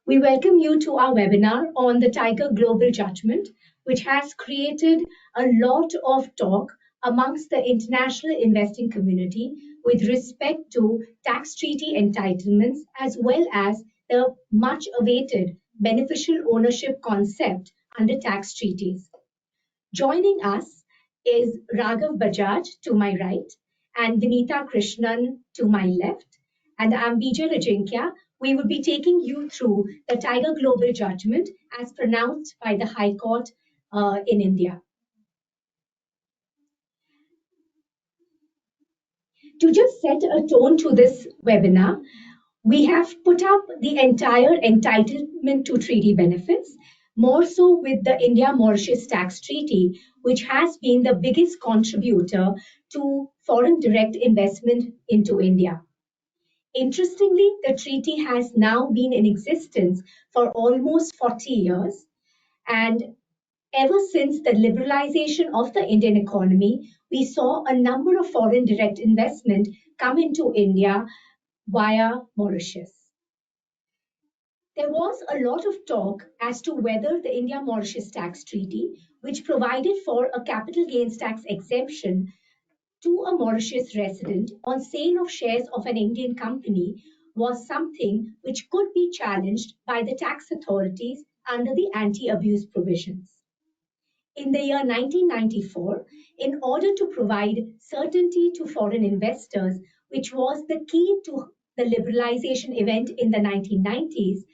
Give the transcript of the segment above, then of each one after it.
We welcome you to our webinar on the Tiger Global Judgment, which has created a lot of talk amongst the international investing community with respect to tax treaty entitlements as well as the much awaited beneficial ownership concept under tax treaties. Joining us is Raghav Bajaj to my right and Vinita Krishnan to my left. And I'm Bijay Rajinkya. We will be taking you through the Tiger Global Judgment as pronounced by the High Court in India. To just set a tone to this webinar, we have put up the entire entitlement to treaty benefits, more so with the India-Mauritius Tax Treaty, which has been the biggest contributor to foreign direct investment into India. Interestingly, the treaty has now been in existence for almost 40 years, and ever since the liberalization of the Indian economy, we saw a number of foreign direct investment come into India via Mauritius. There was a lot of talk as to whether the India-Mauritius Tax Treaty, which provided for a capital gains tax exemption to a Mauritius resident on sale of shares of an Indian company, was something which could be challenged by the tax authorities under the anti-abuse provisions. In the year 1994, in order to provide certainty to foreign investors, which was the key to the liberalization event in the 1990s,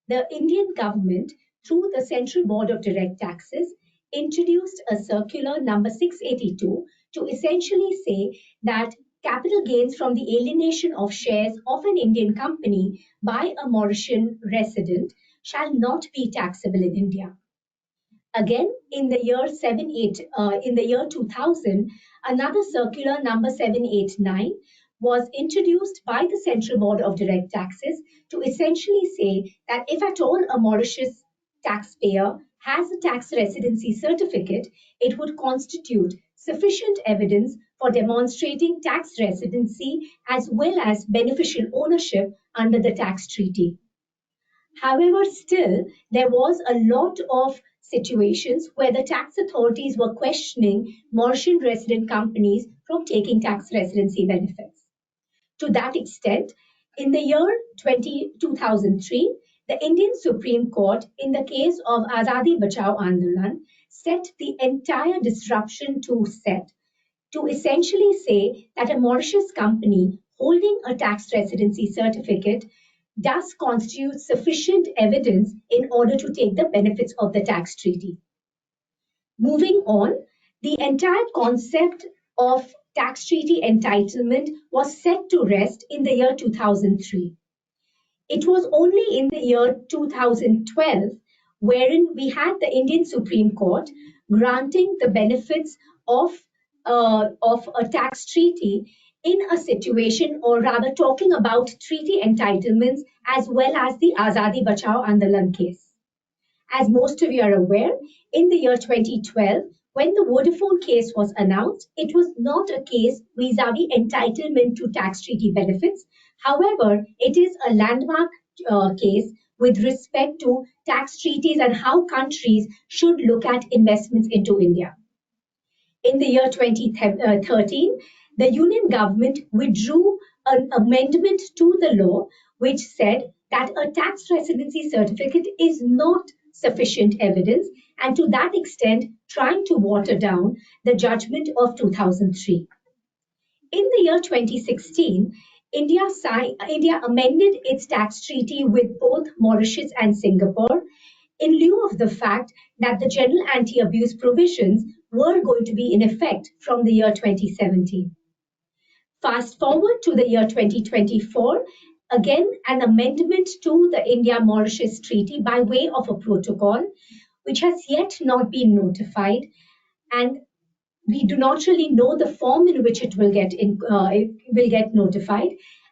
the Indian government, through the Central Board of Direct Taxes, introduced a circular number 682 to essentially say that capital gains from the alienation of shares of an Indian company by a Mauritian resident shall not be taxable in India. Again, in the year 2000, another circular number 789 was introduced by the Central Board of Direct Taxes to essentially say that if at all a Mauritius taxpayer has a tax residency certificate, it would constitute sufficient evidence for demonstrating tax residency as well as beneficial ownership under the tax treaty. However, still, there was a lot of situations where the tax authorities were questioning Mauritian resident companies from taking tax residency benefits. To that extent, in the year 2003, the Indian Supreme Court, in the case of Azadi Bachao Andolan, set the entire disruption to set to essentially say that a Mauritius company holding a tax residency certificate does constitute sufficient evidence in order to take the benefits of the tax treaty. Moving on, the entire concept of tax treaty entitlement was set to rest in the year 2003. It was only in the year 2012 wherein we had the Indian Supreme Court granting the benefits of a tax treaty in a situation, or rather talking about treaty entitlements as well as the Azadi Bachao Andolan case. As most of you are aware, in the year 2012, when the Vodafone case was announced, it was not a case vis-à-vis entitlement to tax treaty benefits. However, it is a landmark case with respect to tax treaties and how countries should look at investments into India. In the year 2013, the Union government withdrew an amendment to the law which said that a tax residency certificate is not sufficient evidence, and to that extent trying to water down the judgment of 2003. In the year 2016, India amended its tax treaty with both Mauritius and Singapore in lieu of the fact that the general anti-abuse provisions were going to be in effect from the year 2017. Fast forward to the year 2024, again an amendment to the India-Mauritius Treaty by way of a protocol, which has yet not been notified, and we do not really know the form in which it will get notified.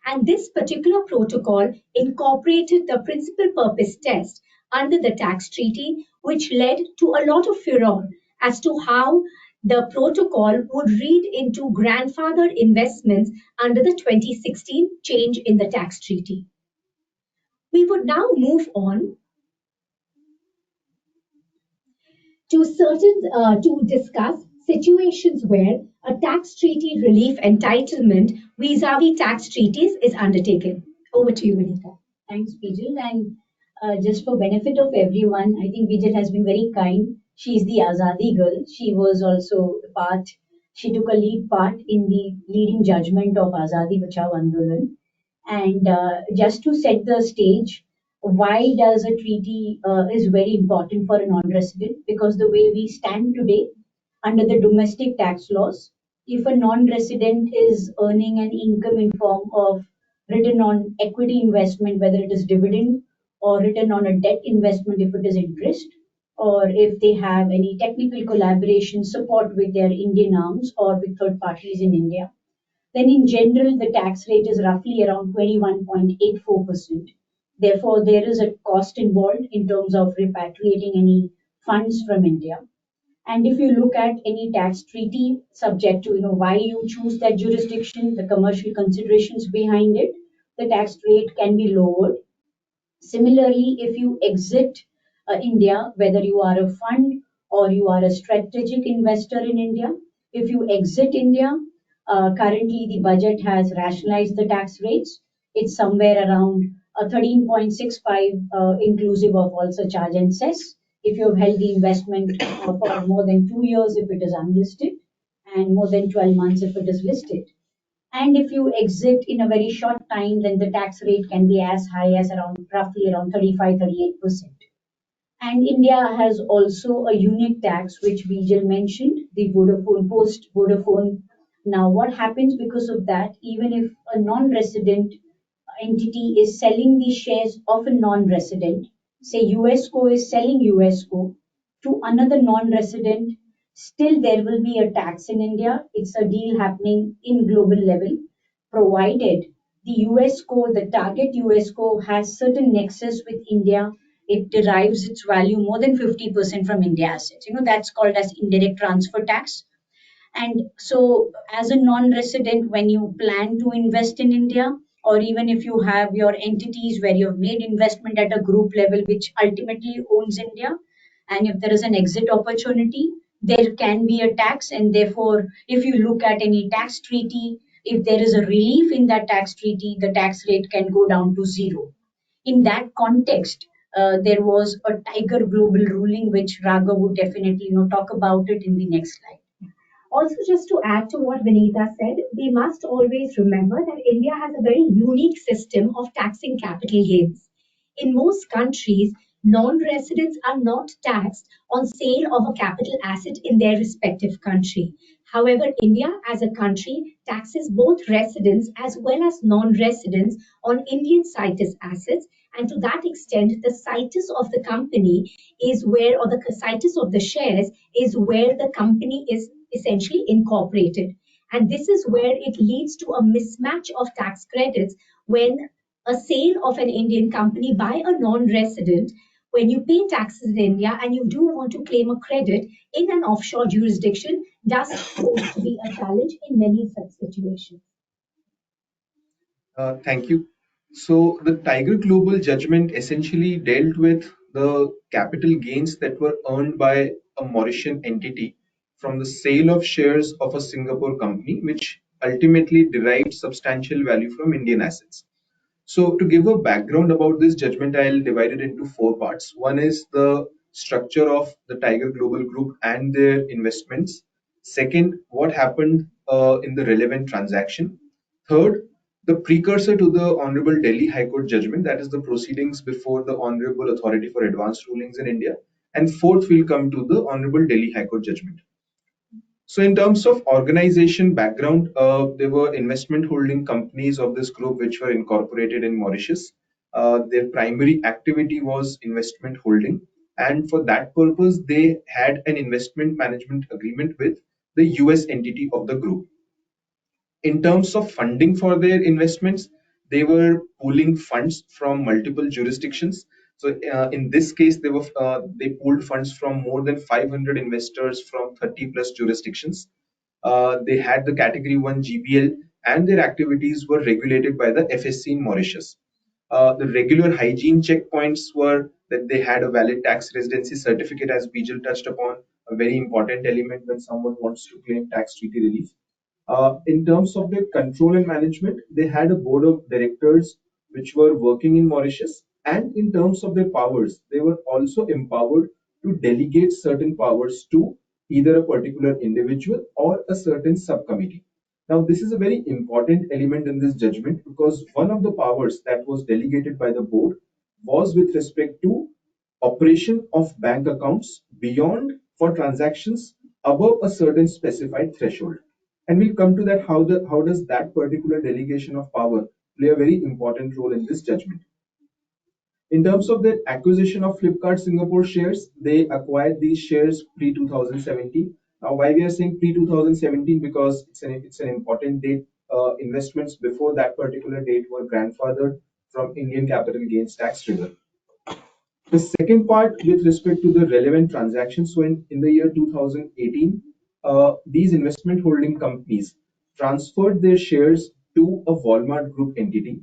And this particular protocol incorporated the principal purpose test under the tax treaty, which led to a lot of furor as to how the protocol would read into grandfathered investments under the 2016 change in the tax treaty. We would now move on to discuss situations where a tax treaty relief entitlement vis-a-vis tax treaties is undertaken. Over to you, Vinita. Thanks, Bijal. And just for benefit of everyone, I think Bijal has been very kind. She's the Azadi girl. She was also part, she took a lead part in the leading judgment of Azadi Bachao Andolan. And just to set the stage, why does a treaty is very important for a non-resident? Because the way we stand today, under the domestic tax laws, if a non-resident is earning an income in form of return on equity investment, whether it is dividend or return on a debt investment if it is interest, or if they have any technical collaboration support with their Indian arms or with third parties in India, then in general the tax rate is roughly around 21.84%. Therefore, there is a cost involved in terms of repatriating any funds from India. And if you look at any tax treaty subject to why you choose that jurisdiction, the commercial considerations behind it, the tax rate can be lowered. Similarly, if you exit India, whether you are a fund or you are a strategic investor in India, if you exit India, currently the budget has rationalized the tax rates. It's somewhere around 13.65 inclusive of all surcharge and cess. If you have held the investment for more than 2 years if it is unlisted, and more than 12 months if it is listed. And if you exit in a very short time, then the tax rate can be as high as around roughly around 35-38%. And India has also a unique tax, which Vijay mentioned, the Vodafone post Vodafone. Now, what happens because of that, even if a non-resident entity is selling the shares of a non-resident, say USCO is selling USCO to another non-resident, still there will be a tax in India. It's a deal happening in global level, provided the USCO, the target USCO has certain nexus with India. It derives its value more than 50% from India assets. That's called as indirect transfer tax. And so, as a non resident, when you plan to invest in India, or even if you have your entities where you've made investment at a group level, which ultimately owns India, and if there is an exit opportunity, there can be a tax. And therefore, if you look at any tax treaty, if there is a relief in that tax treaty, the tax rate can go down to zero. In that context, there was a Tiger Global ruling, which Raghav would definitely talk about it in the next slide. Also, just to add to what Vinita said, we must always remember that India has a very unique system of taxing capital gains. In most countries, non residents are not taxed on sale of a capital asset in their respective country. However, India as a country taxes both residents as well as non residents on Indian situs assets. And to that extent, the situs of the company is where, or the situs of the shares is where the company is essentially incorporated. And this is where it leads to a mismatch of tax credits when a sale of an Indian company by a non resident, when you pay taxes in India and you do want to claim a credit in an offshore jurisdiction, does pose to be a challenge in many such situations. Thank you. So the Tiger Global judgment essentially dealt with the capital gains that were earned by a Mauritian entity from the sale of shares of a Singapore company, which ultimately derived substantial value from Indian assets. So to give a background about this judgment, I'll divide it into four parts. One is the structure of the Tiger Global Group and their investments. Second, what happened in the relevant transaction. Third, the precursor to the Honorable Delhi High Court judgment, that is the proceedings before the Honorable Authority for Advanced Rulings in India. And fourth, we'll come to the Honorable Delhi High Court judgment. So in terms of organization background, there were investment holding companies of this group which were incorporated in Mauritius. Their primary activity was investment holding. And for that purpose, they had an investment management agreement with the US entity of the group. In terms of funding for their investments, they were pooling funds from multiple jurisdictions. So in this case, they pooled funds from more than 500 investors from 30 plus jurisdictions. They had the category 1 GBL, and their activities were regulated by the FSC in Mauritius. The regular hygiene checkpoints were that they had a valid tax residency certificate, as Bijal touched upon, a very important element when someone wants to claim tax treaty relief. In terms of their control and management, they had a board of directors which were working in Mauritius. And in terms of their powers, they were also empowered to delegate certain powers to either a particular individual or a certain subcommittee. Now, this is a very important element in this judgment because one of the powers that was delegated by the board was with respect to operation of bank accounts beyond for transactions above a certain specified threshold. And we'll come to that how does that particular delegation of power play a very important role in this judgment. In terms of the acquisition of Flipkart Singapore shares, they acquired these shares pre 2017. Now, why we are saying pre 2017? Because it's an important date. Investments before that particular date were grandfathered from Indian capital gains tax trigger. The second part with respect to the relevant transactions. So in the year 2018, these investment holding companies transferred their shares to a Walmart Group entity.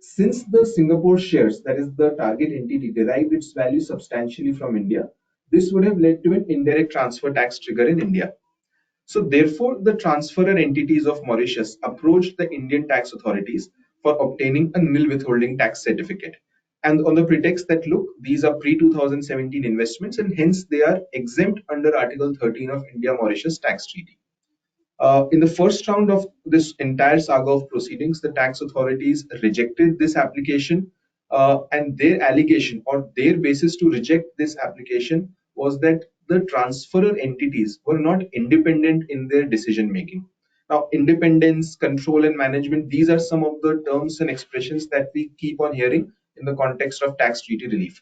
Since the Singapore shares, that is the target entity, derived its value substantially from India, this would have led to an indirect transfer tax trigger in India. So therefore, the transferor entities of Mauritius approached the Indian tax authorities for obtaining a nil withholding tax certificate. And on the pretext that, look, these are pre-2017 investments and hence they are exempt under Article 13 of India-Mauritius Tax Treaty. In the first round of this entire saga of proceedings, the tax authorities rejected this application, and their allegation or their basis to reject this application was that the transferor entities were not independent in their decision making. Now, independence, control, and management, these are some of the terms and expressions that we keep on hearing in the context of tax treaty relief.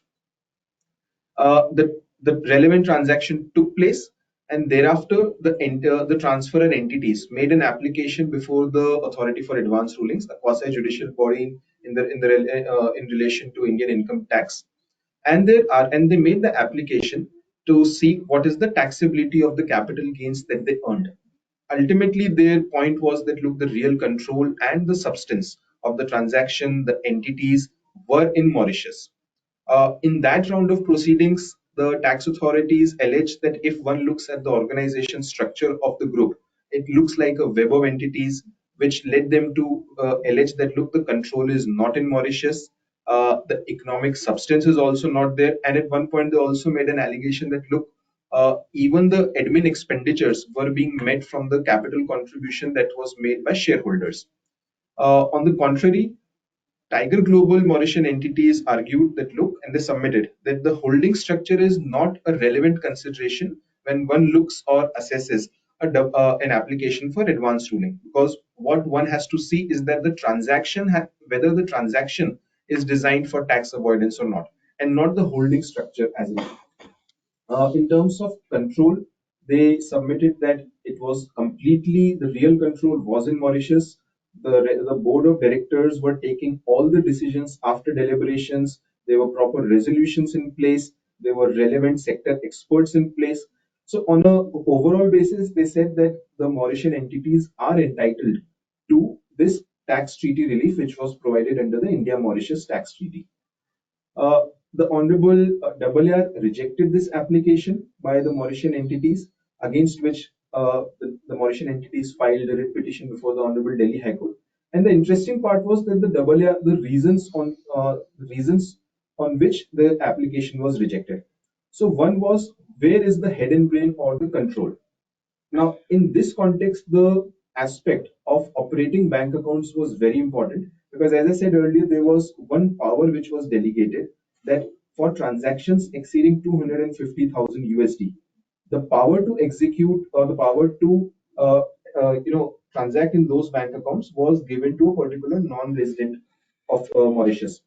The relevant transaction took place, and thereafter the transferor entities made an application before the Authority for Advanced Rulings, a quasi-judicial body in relation to Indian income tax, and they made the application to see what is the taxability of the capital gains that they earned. Ultimately, their point was that, look, the real control and the substance of the transaction, the entities were in Mauritius. In that round of proceedings, the tax authorities alleged that if one looks at the organization structure of the group, it looks like a web of entities, which led them to allege that, look, the control is not in Mauritius, the economic substance is also not there. And at one point, they also made an allegation that, look, even the admin expenditures were being met from the capital contribution that was made by shareholders. On the contrary, Tiger Global Mauritian entities argued that, look, and they submitted that the holding structure is not a relevant consideration when one looks or assesses an application for advanced ruling, because what one has to see is that the transaction, whether the transaction is designed for tax avoidance or not, and not the holding structure as it is. In terms of control, they submitted that it was completely the real control was in Mauritius. The board of directors were taking all the decisions after deliberations. There were proper resolutions in place. There were relevant sector experts in place. So on a overall basis, they said that the Mauritian entities are entitled to this tax treaty relief, which was provided under the India-Mauritius Tax Treaty. The Honorable AAR rejected this application by the Mauritian entities, against which the Mauritian entities filed a writ petition before the Honorable Delhi High Court. And the interesting part was that the AAR, the reasons on which the application was rejected. So one was, where is the head and brain or the control? Now, in this context, the aspect of operating bank accounts was very important because, as I said earlier, there was one power which was delegated, that for transactions exceeding 250,000 USD, the power to execute or the power to transact in those bank accounts was given to a particular non-resident of Mauritius,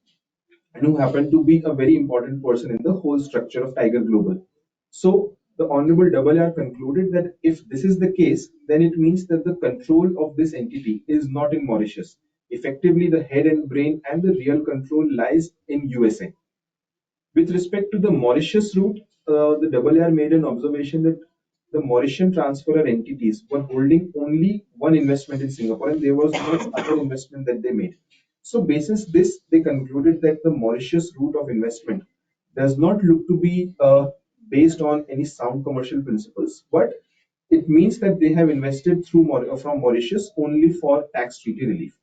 and who happened to be a very important person in the whole structure of Tiger Global. So the Honorable AAR concluded that if this is the case, then it means that the control of this entity is not in Mauritius. Effectively, the head and brain and the real control lies in USA. With respect to the Mauritius route, the AAR made an observation that the Mauritian transferor entities were holding only one investment in Singapore, and there was no other investment that they made. So, basis this, they concluded that the Mauritius route of investment does not look to be based on any sound commercial principles, but it means that they have invested from Mauritius only for tax treaty relief.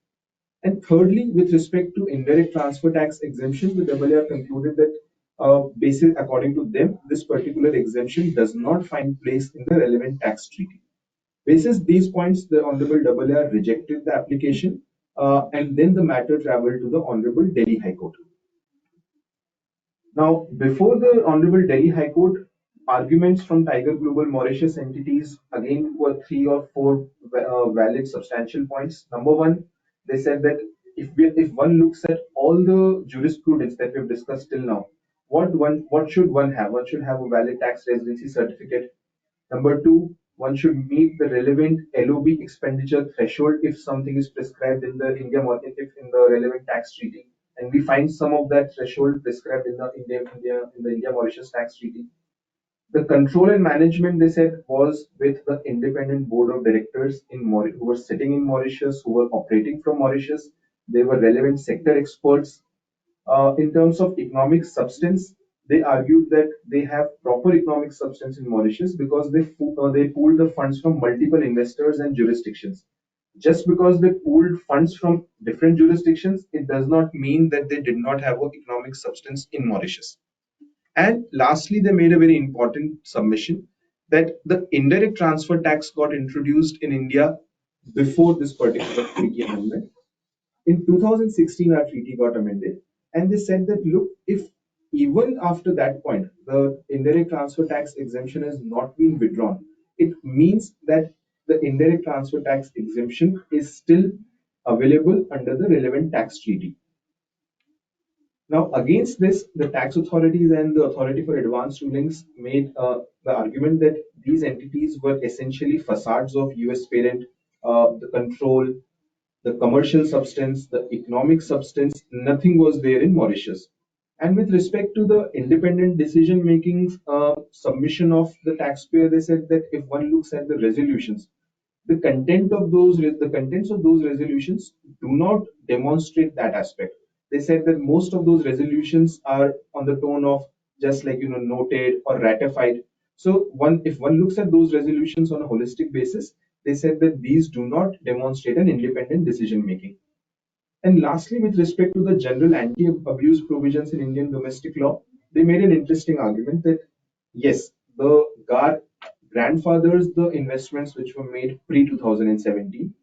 And thirdly, with respect to indirect transfer tax exemptions, the AAR concluded that, basis according to them, this particular exemption does not find place in the relevant tax treaty. Basis these points, the Honorable AAR rejected the application, and then the matter traveled to the Honorable Delhi High Court. Now, before the Honorable Delhi High Court, arguments from Tiger Global Mauritius entities again were three or four valid substantial points. Number one, they said that if one looks at all the jurisprudence that we've discussed till now, what should one have? One should have a valid tax residency certificate. Number two, one should meet the relevant LOB expenditure threshold if something is prescribed in the India market, if in the relevant tax treaty. And we find some of that threshold prescribed in the India Mauritius tax treaty. The control and management, they said, was with the independent board of directors who were sitting in Mauritius, who were operating from Mauritius. They were relevant sector experts. In terms of economic substance, they argued that they have proper economic substance in Mauritius because they pooled the funds from multiple investors and jurisdictions. Just because they pooled funds from different jurisdictions, it does not mean that they did not have an economic substance in Mauritius. And lastly, they made a very important submission that the indirect transfer tax got introduced in India before this particular treaty amendment. In 2016, our treaty got amended, and they said that look, if even after that point the indirect transfer tax exemption has not been withdrawn, it means that the indirect transfer tax exemption is still available under the relevant tax treaty. Now, against this, the tax authorities and the authority for advanced rulings made the argument that these entities were essentially facades of US parent, the control, the commercial substance, the economic substance, nothing was there in Mauritius. And with respect to the independent decision making submission of the taxpayer, they said that if one looks at the resolutions, the contents of those resolutions do not demonstrate that aspect. They said that most of those resolutions are on the tone of just like noted or ratified. So if one looks at those resolutions on a holistic basis, they said that these do not demonstrate an independent decision making. And lastly, with respect to the general anti-abuse provisions in Indian domestic law, they made an interesting argument that yes, the GAR grandfathers the investments which were made pre 2017,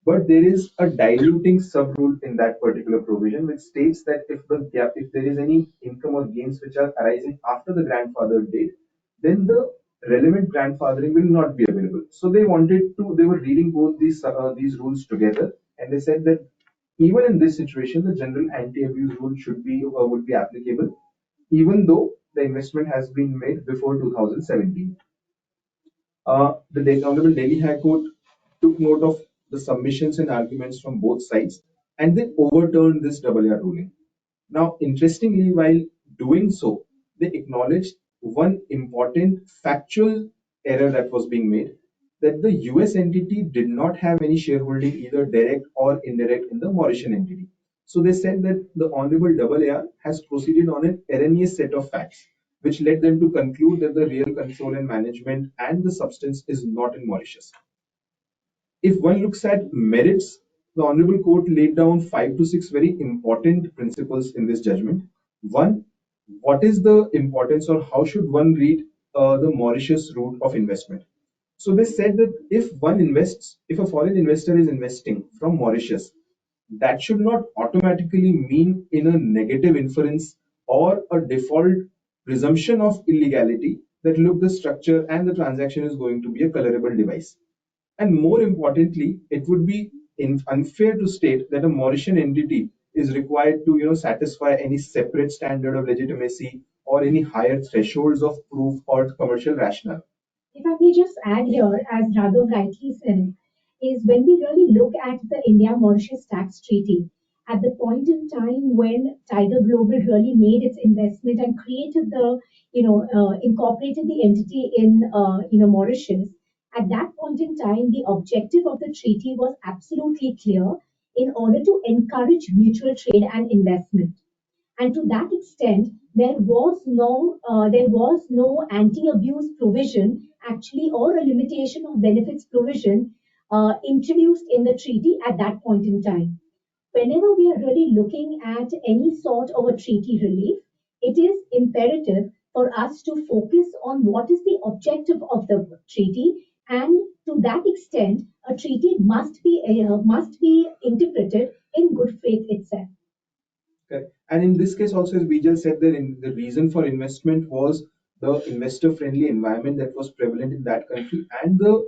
but there is a diluting sub rule in that particular provision which states that if there is any income or gains which are arising after the grandfather date, then the relevant grandfathering will not be available. So they were reading both these rules together, and they said that even in this situation, the general anti-abuse rule would be applicable, even though the investment has been made before 2017. The Honorable Delhi High Court took note of the submissions and arguments from both sides and then overturned this AAR ruling. Now, interestingly, while doing so, they acknowledged one important factual error that was being made, that the US entity did not have any shareholding, either direct or indirect, in the Mauritian entity. So they said that the Honorable AAR has proceeded on an erroneous set of facts, which led them to conclude that the real control and management and the substance is not in Mauritius. If one looks at merits, the Honorable Court laid down 5 to 6 very important principles in this judgment. One, what is the importance or how should one read the Mauritius route of investment? So they said that if a foreign investor is investing from Mauritius, that should not automatically mean in a negative inference or a default presumption of illegality that look, the structure and the transaction is going to be a colorable device. And more importantly, it would be unfair to state that a Mauritian entity is required to satisfy any separate standard of legitimacy or any higher thresholds of proof or commercial rationale. If I may just add here, as Raghav rightly said, is when we really look at the India-Mauritius tax treaty, at the point in time when Tiger Global really made its investment and created incorporated the entity in, Mauritius, at that point in time, the objective of the treaty was absolutely clear. in order to encourage mutual trade and investment. And to that extent, there was no anti-abuse provision actually, or a limitation of benefits provision introduced in the treaty at that point in time. Whenever we are really looking at any sort of a treaty relief, it is imperative for us to focus on what is the objective of the treaty, and to that extent, a treaty must be interpreted in good faith itself. Okay. And in this case also, as Bijal said, the reason for investment was the investor-friendly environment that was prevalent in that country and the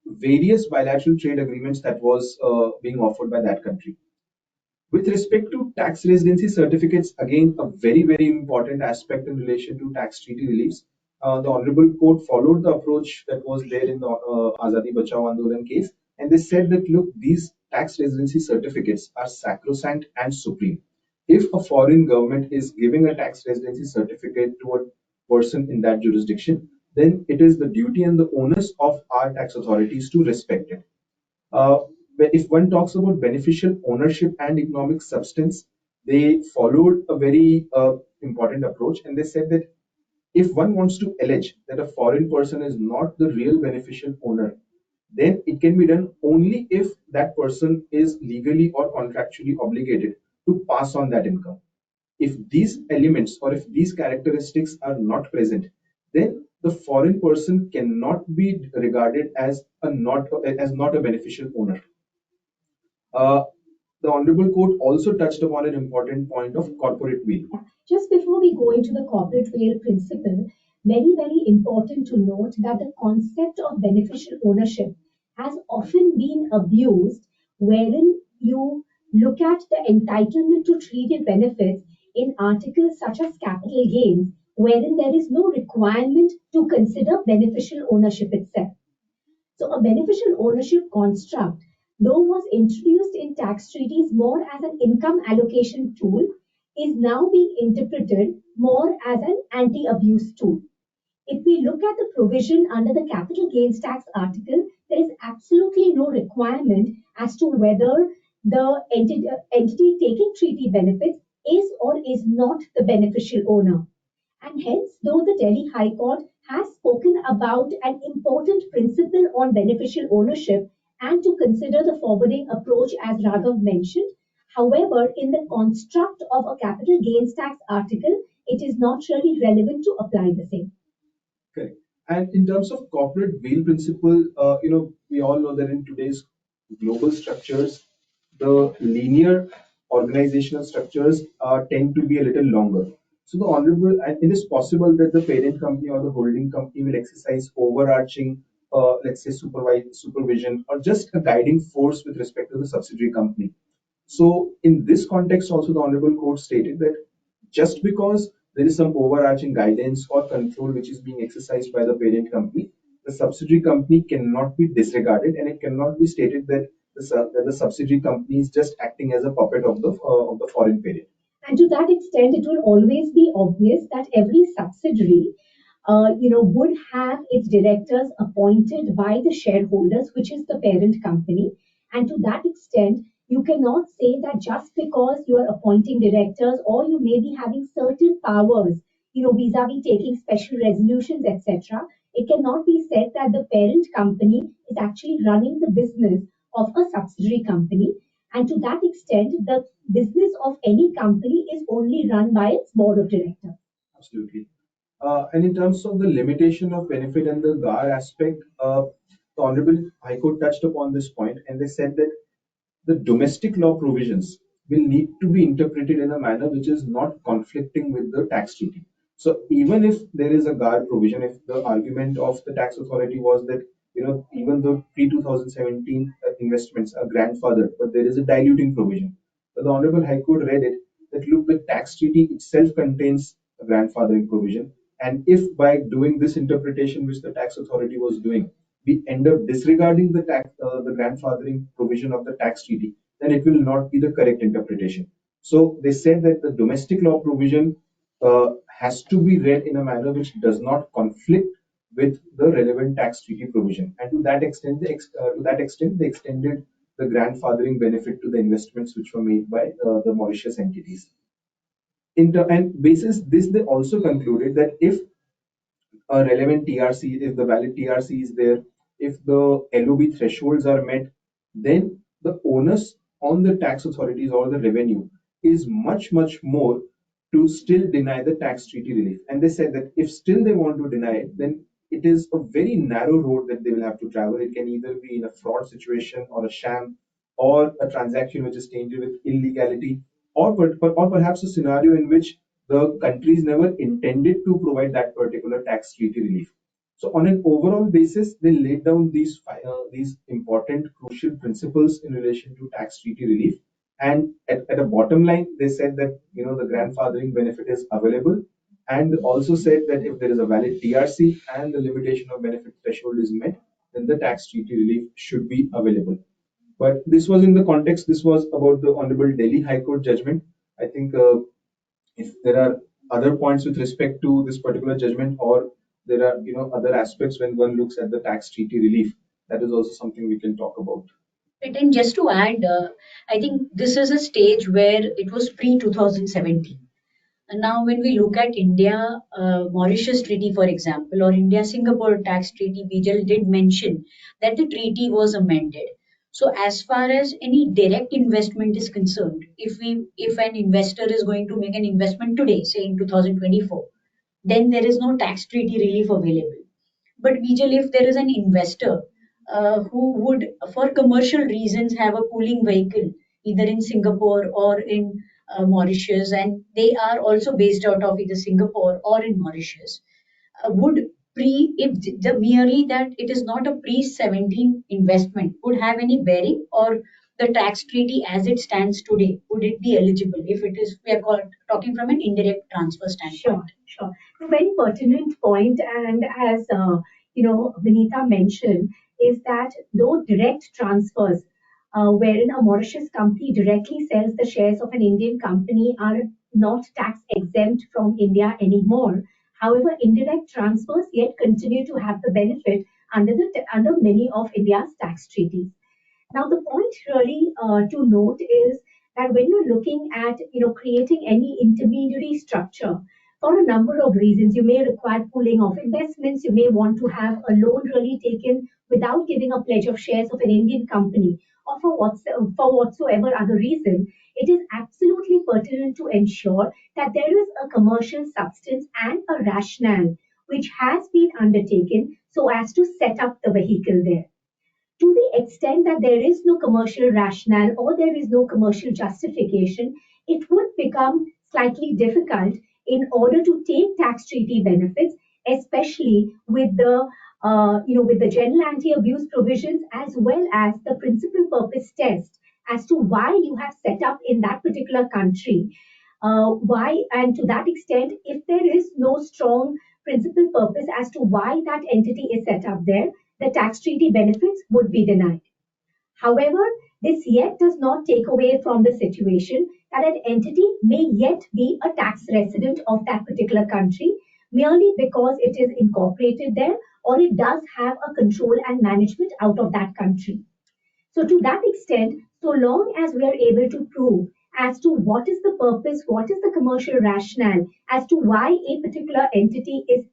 various bilateral trade agreements that was being offered by that country. With respect to tax residency certificates, again, a very, very important aspect in relation to tax treaty reliefs. The Honorable Court followed the approach that was there in the Azadi Bachao Andolan case, and they said that, look, these tax residency certificates are sacrosanct and supreme. If a foreign government is giving a tax residency certificate to a person in that jurisdiction, then it is the duty and the onus of our tax authorities to respect it. Uh, if one talks about beneficial ownership and economic substance, they followed a very important approach, and they said that if one wants to allege that a foreign person is not the real beneficial owner, then it can be done only if that person is legally or contractually obligated to pass on that income. If these elements or if these characteristics are not present, then the foreign person cannot be regarded as not a beneficial owner. Uh, the Honorable Court also touched upon an important point of corporate veil. Just before we go into the corporate veil principle, very, very important to note that the concept of beneficial ownership has often been abused, wherein you look at the entitlement to treated benefits in articles such as capital gains, wherein there is no requirement to consider beneficial ownership itself. So a beneficial ownership construct, though was introduced in tax treaties more as an income allocation tool, is now being interpreted more as an anti-abuse tool. If we look at the provision under the capital gains tax article, there is absolutely no requirement as to whether the entity taking treaty benefits is or is not the beneficial owner. And hence, though the Delhi High Court has spoken about an important principle on beneficial ownership and to consider the forwarding approach as Raghav mentioned, however, in the construct of a capital gains tax article, it is not really relevant to apply the same. Correct. And in terms of corporate veil principle, we all know that in today's global structures, the linear organizational structures tend to be a little longer. So the honorable, and it is possible that the parent company or the holding company will exercise overarching, let's say, supervision or just a guiding force with respect to the subsidiary company. So in this context, also the Honorable Court stated that just because there is some overarching guidance or control which is being exercised by the parent company, the subsidiary company cannot be disregarded, and it cannot be stated that that the subsidiary company is just acting as a puppet of the foreign parent. And to that extent, it will always be obvious that every subsidiary, would have its directors appointed by the shareholders, which is the parent company. And to that extent, you cannot say that just because you are appointing directors or you may be having certain powers, vis-a-vis taking special resolutions, etc., it cannot be said that the parent company is actually running the business of a subsidiary company. And to that extent, the business of any company is only run by its board of directors. Absolutely. And in terms of the limitation of benefit and the GAR aspect, the Honorable High Court touched upon this point, and they said that the domestic law provisions will need to be interpreted in a manner which is not conflicting with the tax treaty. So even if there is a GAR provision, if the argument of the tax authority was that even the pre-2017 investments are grandfathered, but there is a diluting provision. But the Honorable High Court read it that, look, the tax treaty itself contains a grandfathering provision, and if by doing this interpretation which the tax authority was doing, we end up disregarding the grandfathering provision of the tax treaty, then it will not be the correct interpretation. So they said that the domestic law provision has to be read in a manner which does not conflict with the relevant tax treaty provision, and to that extent, they extended the grandfathering benefit to the investments which were made by the Mauritius entities. And basis this, they also concluded that if a relevant TRC, if the valid TRC is there, if the LOB thresholds are met, then the onus on the tax authorities or the revenue is much, much more to still deny the tax treaty relief. And they said that if still they want to deny it, then it is a very narrow road that they will have to travel. It can either be in a fraud situation or a sham or a transaction which is tainted with illegality, or perhaps a scenario in which the countries never intended to provide that particular tax treaty relief. So, on an overall basis, they laid down these important, crucial principles in relation to tax treaty relief. And at a bottom line, they said that the grandfathering benefit is available, and also said that if there is a valid TRC and the limitation of benefit threshold is met, then the tax treaty relief should be available. But this was in the context. This was about the Honorable Delhi High Court judgment. I think if there are other points with respect to this particular judgment, or there are other aspects when one looks at the tax treaty relief, that is also something we can talk about. Right, and just to add, I think this is a stage where it was pre 2017. And now, when we look at India Mauritius Treaty, for example, or India Singapore Tax Treaty, Bijal did mention that the treaty was amended. So, as far as any direct investment is concerned, if an investor is going to make an investment today, say in 2024, then there is no tax treaty relief available. But Vijay, if there is an investor who would, for commercial reasons, have a pooling vehicle either in Singapore or in Mauritius, and they are also based out of either Singapore or in Mauritius, would if the merely that it is not a pre 17 investment would have any bearing, or the tax treaty as it stands today would it be eligible if it is we are talking from an indirect transfer Sure, standpoint? sure. A very pertinent point, and as Vinita mentioned, is that though direct transfers, wherein a Mauritius company directly sells the shares of an Indian company, are not tax exempt from India anymore. However, indirect transfers yet continue to have the benefit under many of India's tax treaties. Now, the point really to note is that when you're looking at creating any intermediary structure, for a number of reasons, you may require pooling of investments. You may want to have a loan really taken without giving a pledge of shares of an Indian company, or for whatsoever other reason. It is absolutely pertinent to ensure that there is a commercial substance and a rationale which has been undertaken so as to set up the vehicle there. To the extent that there is no commercial rationale or there is no commercial justification, it would become slightly difficult in order to take tax treaty benefits, especially with the general anti-abuse provisions as well as the principal purpose test as to why you have set up in that particular country. Why, and to that extent, if there is no strong principal purpose as to why that entity is set up there, the tax treaty benefits would be denied. However, this yet does not take away from the situation that an entity may yet be a tax resident of that particular country merely because it is incorporated there or it does have a control and management out of that country. So, to that extent, so long as we are able to prove as to what is the purpose, what is the commercial rationale, as to why a particular entity is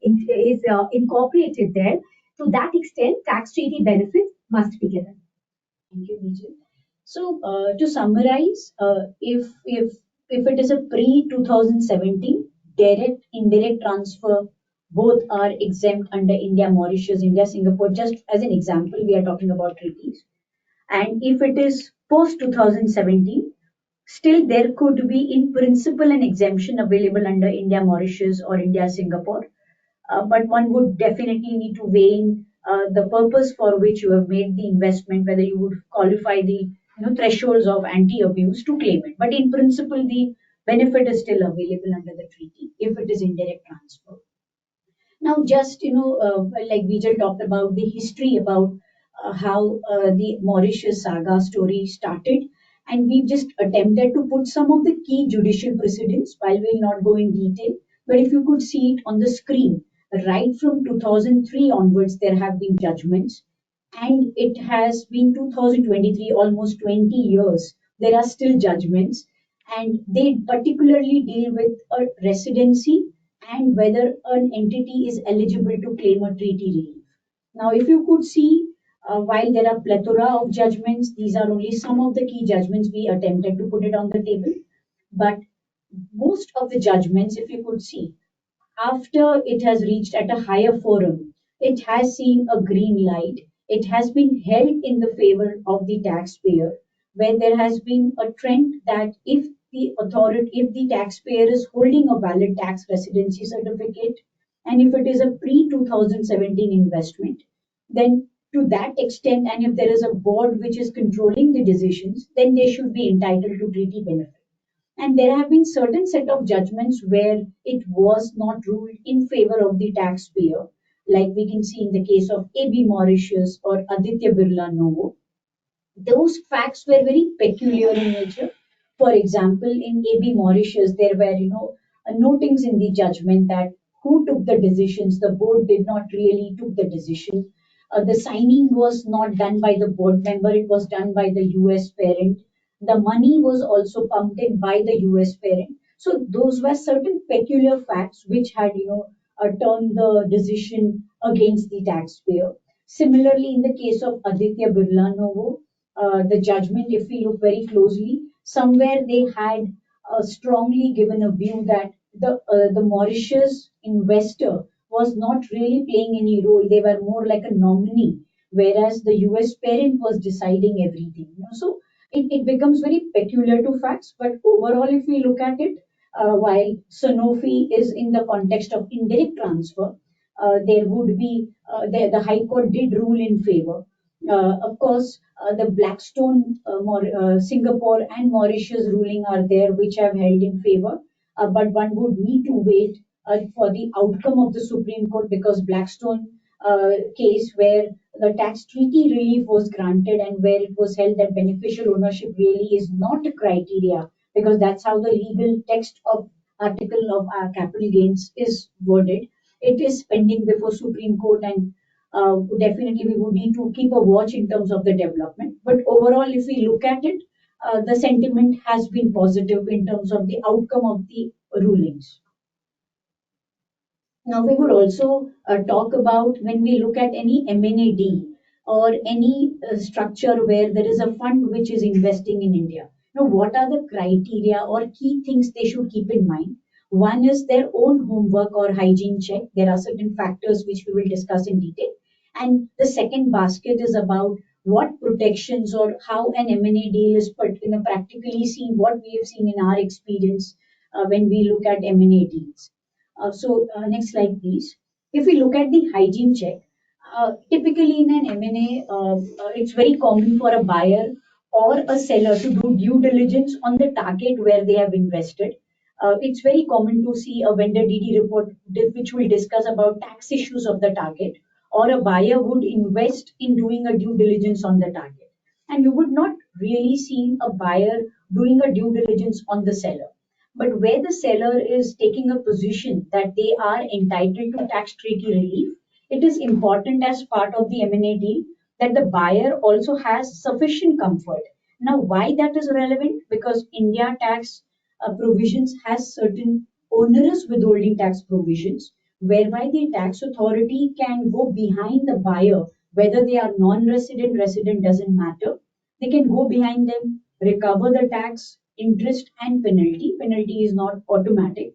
incorporated there, to that extent, tax treaty benefits must be given. Thank you, Vijay. So, to summarize, if it is a pre 2017 direct indirect transfer, both are exempt under India Mauritius, India Singapore. Just as an example, we are talking about treaties. And if it is post 2017, still there could be in principle an exemption available under India Mauritius or India Singapore. But one would definitely need to weigh in the purpose for which you have made the investment, whether you would qualify the thresholds of anti-abuse to claim it. But in principle, the benefit is still available under the treaty if it is indirect transfer. Now, just like Vijay talked about the history about how the Mauritius saga story started, and we've just attempted to put some of the key judicial precedents. While we'll not go in detail, but if you could see it on the screen, right from 2003 onwards, there have been judgments, and it has been 2023, almost 20 years. There are still judgments, and they particularly deal with a residency and whether an entity is eligible to claim a treaty relief. Now, if you could see, while there are plethora of judgments, these are only some of the key judgments we attempted to put it on the table. But most of the judgments, if you could see, after it has reached at a higher forum, it has seen a green light. It has been held in the favor of the taxpayer, where there has been a trend that if the taxpayer is holding a valid tax residency certificate, and if it is a pre 2017 investment, then to that extent, and if there is a board which is controlling the decisions, then they should be entitled to treaty benefit. And there have been certain set of judgments where it was not ruled in favor of the taxpayer, like we can see in the case of AB Mauritius or Aditya Birla Novo. Those facts were very peculiar in nature. For example, in AB Mauritius, there were, notings in the judgment that who took the decisions. The board did not really took the decision. The signing was not done by the board member. It was done by the US parent. The money was also pumped in by the US parent. So those were certain peculiar facts which had, turned the decision against the taxpayer. Similarly, in the case of Aditya Birla Novo, the judgment, if we look very closely, somewhere they had strongly given a view that the Mauritius investor was not really playing any role. They were more like a nominee, whereas the US parent was deciding everything. So it becomes very peculiar to facts. But overall, if we look at it, while Sanofi is in the context of indirect transfer, there would be the High Court did rule in favor. Of course, the Blackstone, Singapore, and Mauritius ruling are there, which have held in favor. But one would need to wait for the outcome of the Supreme Court, because Blackstone case where the tax treaty relief was granted and where it was held that beneficial ownership really is not a criteria, because that's how the legal text of article of capital gains is worded. It is pending before Supreme Court, and definitely we would need to keep a watch in terms of the development. But overall, if we look at it, the sentiment has been positive in terms of the outcome of the rulings. Now, we would also talk about when we look at any M&A deal or any structure where there is a fund which is investing in India. Now, what are the criteria or key things they should keep in mind? One is their own homework or hygiene check. There are certain factors which we will discuss in detail. And the second basket is about what protections or how an M&A deal is practically seen, what we have seen in our experience when we look at M&A deals. Next slide, please. If we look at the hygiene check, typically in an M&A, it's very common for a buyer or a seller to do due diligence on the target where they have invested. It's very common to see a vendor DD report which will discuss about tax issues of the target, or a buyer would invest in doing a due diligence on the target. And you would not really see a buyer doing a due diligence on the seller. But where the seller is taking a position that they are entitled to tax treaty relief, it is important as part of the M&A deal that the buyer also has sufficient comfort. Now, why that is relevant? Because India tax provisions has certain onerous withholding tax provisions, whereby the tax authority can go behind the buyer, whether they are non-resident, resident, doesn't matter. They can go behind them, recover the tax, interest, and penalty. Penalty is not automatic.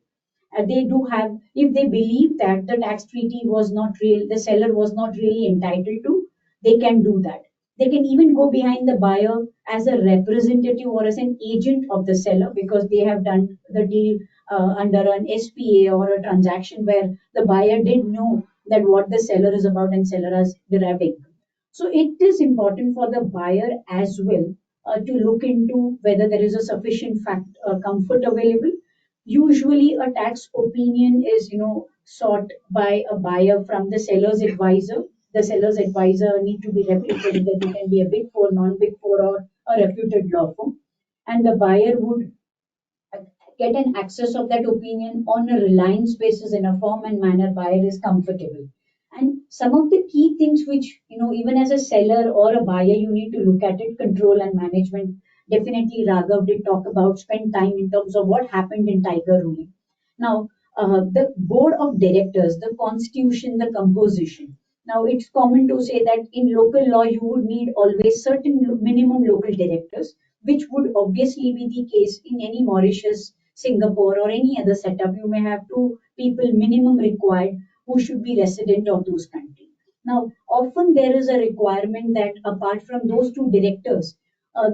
They do have, if they believe that the tax treaty was not real, the seller was not really entitled to, they can do that. They can even go behind the buyer as a representative or as an agent of the seller, because they have done the deal under an SPA or a transaction where the buyer did know that what the seller is about and seller has derived income. So it is important for the buyer as well to look into whether there is a sufficient comfort available. Usually, a tax opinion is, sought by a buyer from the seller's advisor. The seller's advisor need to be reputed, that it can be a big four, non-big four, or a reputed law firm, and the buyer would get an access of that opinion on a reliance basis in a form and manner buyer is comfortable. And some of the key things which, even as a seller or a buyer, you need to look at it, control and management. Definitely, Raghav did talk about spend time in terms of what happened in Tiger ruling. Now, the board of directors, the constitution, the composition. Now, it's common to say that in local law, you would need always certain minimum local directors, which would obviously be the case in any Mauritius, Singapore, or any other setup. You may have two people minimum required who should be resident of those countries. Now, often there is a requirement that apart from those two directors,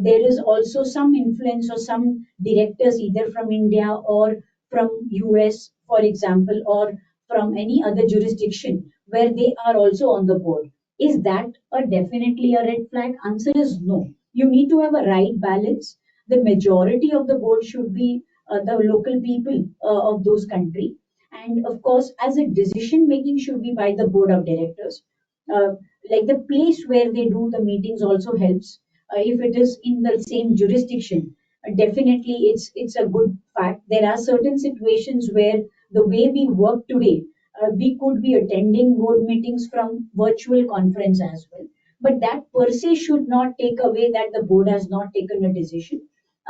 there is also some influence or some directors either from India or from US, for example, or from any other jurisdiction where they are also on the board. Is that definitely a red flag? Answer is no. You need to have a right balance. The majority of the board should be the local people of those countries, and of course, as a decision making should be by the board of directors. Uh, like the place where they do the meetings also helps. If it is in the same jurisdiction, definitely it's a good fact. There are certain situations where the way we work today, we could be attending board meetings from virtual conference as well. But that per se should not take away that the board has not taken a decision.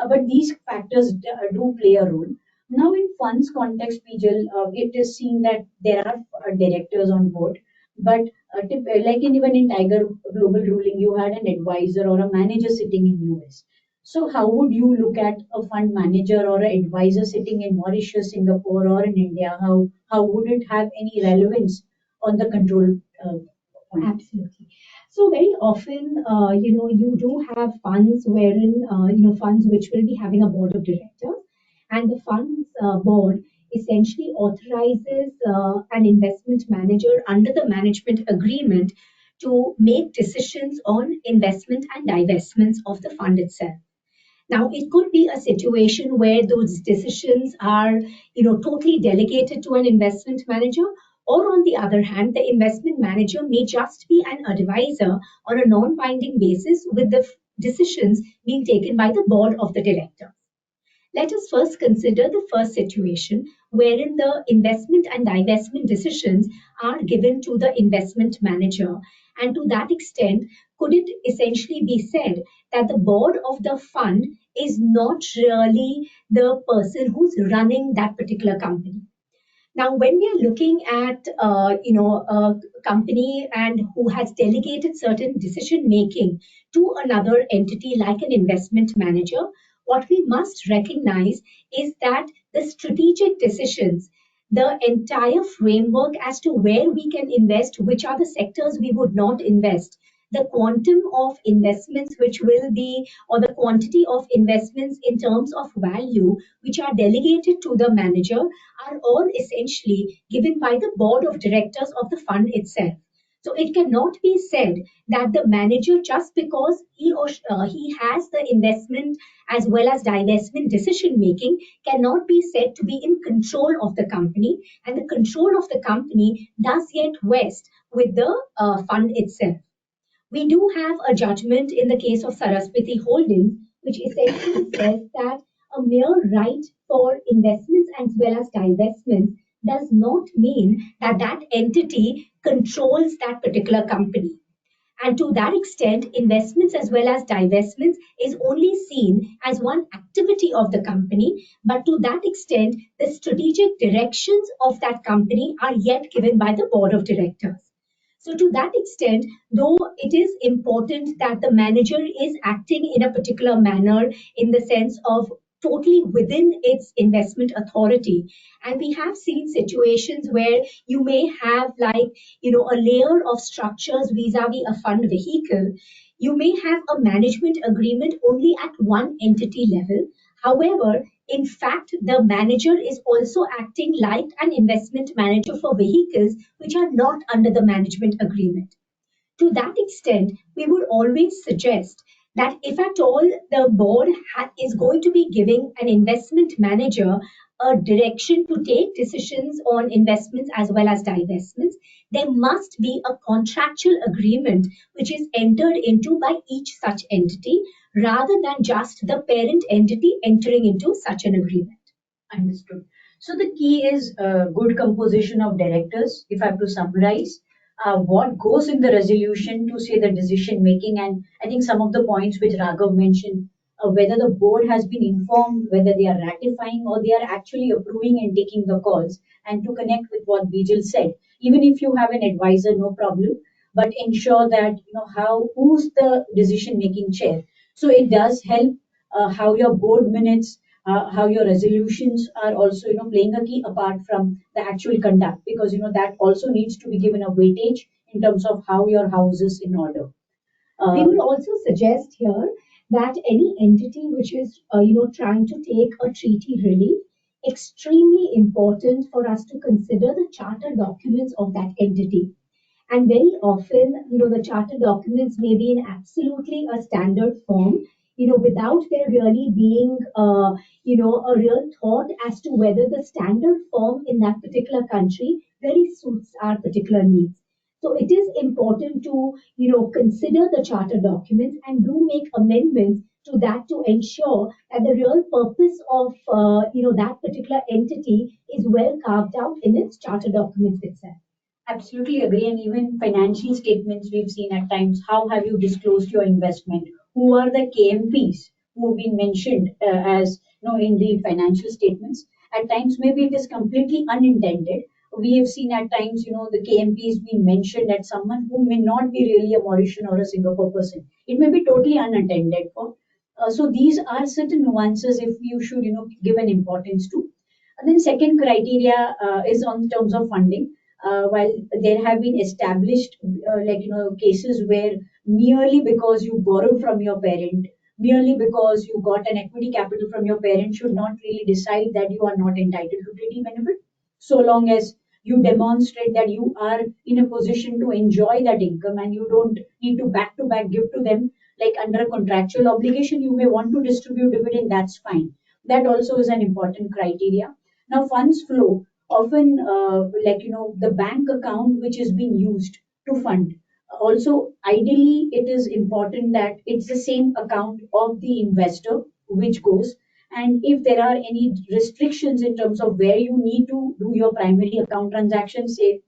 But these factors do play a role. Now, in funds context, Pijal, it is seen that there are directors on board, but like even in Tiger Global Ruling, you had an advisor or a manager sitting in US. So, how would you look at a fund manager or an advisor sitting in Mauritius, Singapore, or in India? How would it have any relevance on the control point? Absolutely. So very often, you do have funds wherein, funds which will be having a board of directors, and the funds board essentially authorizes an investment manager under the management agreement to make decisions on investment and divestments of the fund itself. Now, it could be a situation where those decisions are, totally delegated to an investment manager, or on the other hand, the investment manager may just be an advisor on a non-binding basis with the decisions being taken by the board of the director. Let us first consider the first situation wherein the investment and divestment decisions are given to the investment manager. And to that extent, could it essentially be said that the board of the fund is not really the person who's running that particular company? Now, when we are looking at a company and who has delegated certain decision making to another entity like an investment manager, what we must recognize is that the strategic decisions, the entire framework as to where we can invest, which are the sectors we would not invest, the quantum of investments which will be, or the quantity of investments in terms of value, which are delegated to the manager, are all essentially given by the board of directors of the fund itself. So it cannot be said that the manager, just because he has the investment as well as divestment decision making, cannot be said to be in control of the company, and the control of the company does yet vest with the fund itself. We do have a judgment in the case of Saraswati Holdings, which essentially says that a mere right for investments as well as divestments does not mean that that entity controls that particular company. And to that extent, investments as well as divestments is only seen as one activity of the company. But to that extent, the strategic directions of that company are yet given by the board of directors. So, to that extent, though it is important that the manager is acting in a particular manner in the sense of totally within its investment authority, and we have seen situations where you may have, like, a layer of structures vis-a-vis a fund vehicle. You may have a management agreement only at one entity level. However, in fact, the manager is also acting like an investment manager for vehicles which are not under the management agreement. To that extent, we would always suggest that if at all the board is going to be giving an investment manager a direction to take decisions on investments as well as divestments, there must be a contractual agreement which is entered into by each such entity rather than just the parent entity entering into such an agreement. Understood. So the key is good composition of directors. If I have to summarize, what goes in the resolution to say the decision making. And I think some of the points which Raghav mentioned, whether the board has been informed, whether they are ratifying or they are actually approving and taking the calls. And to connect with what Bijal said, even if you have an advisor, no problem, but ensure that you know how who's the decision making chair. So it does help how your board minutes, how your resolutions are also playing a key apart from the actual conduct, because that also needs to be given a weightage in terms of how your house is in order. We uh, would also suggest here that any entity which is, trying to take a treaty relief, extremely important for us to consider the charter documents of that entity. And very often, the charter documents may be in absolutely a standard form, without there really being, a real thought as to whether the standard form in that particular country really suits our particular needs. So it is important to, consider the charter documents and do make amendments to that to ensure that the real purpose of, that particular entity is well carved out in its charter documents itself. Absolutely agree. And even financial statements, we've seen at times, how have you disclosed your investment? Who are the KMPs who have been mentioned as in the financial statements? At times, maybe it is completely unintended. We have seen at times, the KMPs being mentioned at someone who may not be really a Mauritian or a Singapore person. It may be totally unattended for. So these are certain nuances if you should, give an importance to. And then second criteria is on terms of funding. While there have been established cases where merely because you borrowed from your parent, merely because you got an equity capital from your parent, should not really decide that you are not entitled to treaty benefit, so long as you demonstrate that you are in a position to enjoy that income and you don't need to back give to them like under a contractual obligation. You may want to distribute dividend, that's fine. That also is an important criteria. Now funds flow, often the bank account which is being used to fund, also ideally it is important that it's the same account of the investor which goes. And if there are any restrictions in terms of where you need to do your primary account transactions, say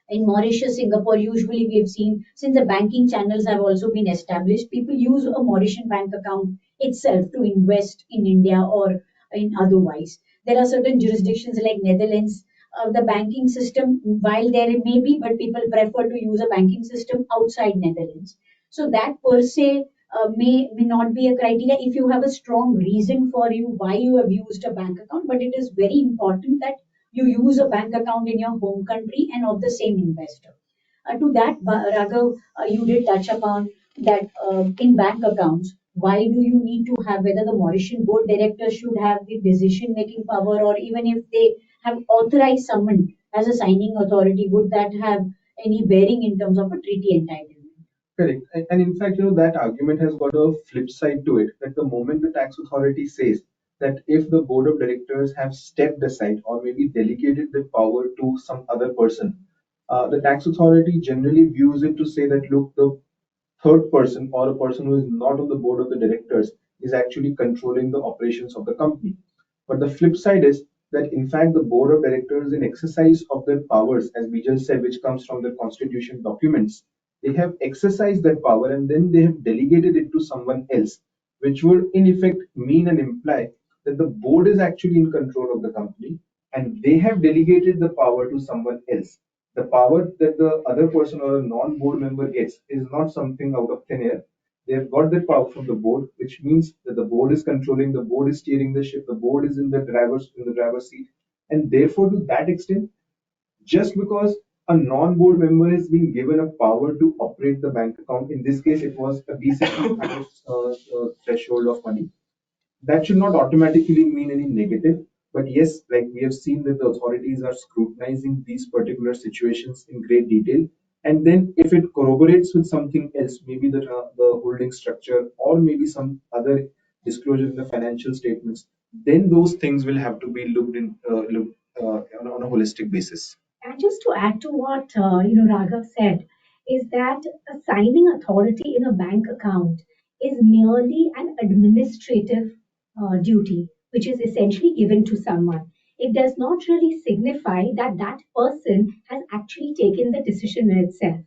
in Mauritius, Singapore, usually we have seen since the banking channels have also been established, people use a Mauritian bank account itself to invest in India or in otherwise. There are certain jurisdictions like Netherlands, the banking system, while there may be, but people prefer to use a banking system outside Netherlands. So that per se may not be a criteria if you have a strong reason for you why you have used a bank account, but it is very important that you use a bank account in your home country and of the same investor. To that, Raghav, you did touch upon that in bank accounts, why do you need to have whether the Mauritian board directors should have the decision making power, or even if they have authorized someone as a signing authority, would that have any bearing in terms of a treaty entitlement? Correct. And in fact, that argument has got a flip side to it, that the moment the tax authority says that if the board of directors have stepped aside or maybe delegated the power to some other person, the tax authority generally views it to say that, look, the third person or a person who is not on the board of the directors is actually controlling the operations of the company. But the flip side is that, in fact, the board of directors, in exercise of their powers, as Bijal said, which comes from the constitution documents, they have exercised that power and then they have delegated it to someone else, which would in effect mean and imply that the board is actually in control of the company and they have delegated the power to someone else. The power that the other person or a non-board member gets is not something out of thin air. They have got that power from the board, which means that the board is controlling, the board is steering the ship, the board is in the driver's seat, and therefore, to that extent, just because a non-board member has been given a power to operate the bank account, in this case, it was a decent threshold of money, that should not automatically mean any negative. But yes, like we have seen that the authorities are scrutinizing these particular situations in great detail. And then if it corroborates with something else, maybe the holding structure or maybe some other disclosure in the financial statements, then those things will have to be looked on a holistic basis. And just to add to what Raghav said, is that a signing authority in a bank account is merely an administrative duty, which is essentially given to someone. it does not really signify that that person has actually taken the decision in itself.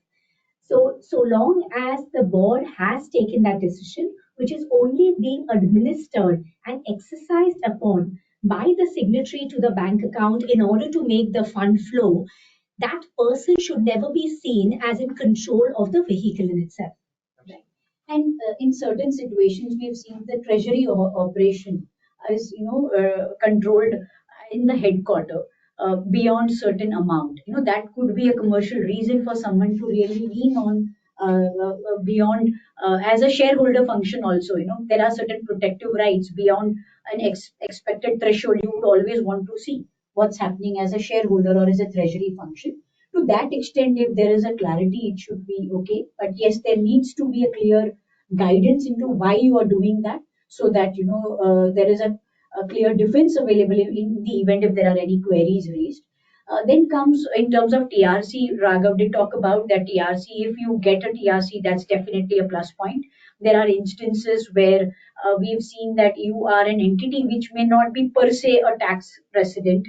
So long as the board has taken that decision, which is only being administered and exercised upon by the signatory to the bank account in order to make the fund flow, that person should never be seen as in control of the vehicle in itself. Right. And in certain situations, we have seen the treasury operation is, controlled in the headquarter beyond certain amount. That could be a commercial reason for someone to really lean on beyond as a shareholder function also. There are certain protective rights beyond an expected threshold. You would always want to see what's happening as a shareholder or as a treasury function. To that extent, if there is a clarity, it should be okay. But yes, there needs to be a clear guidance into why you are doing that, so that there is a clear defense available in the event if there are any queries raised. Then comes in terms of TRC. Raghav did talk about that TRC. If you get a TRC, that's definitely a plus point. There are instances where we've seen that you are an entity which may not be per se a tax resident,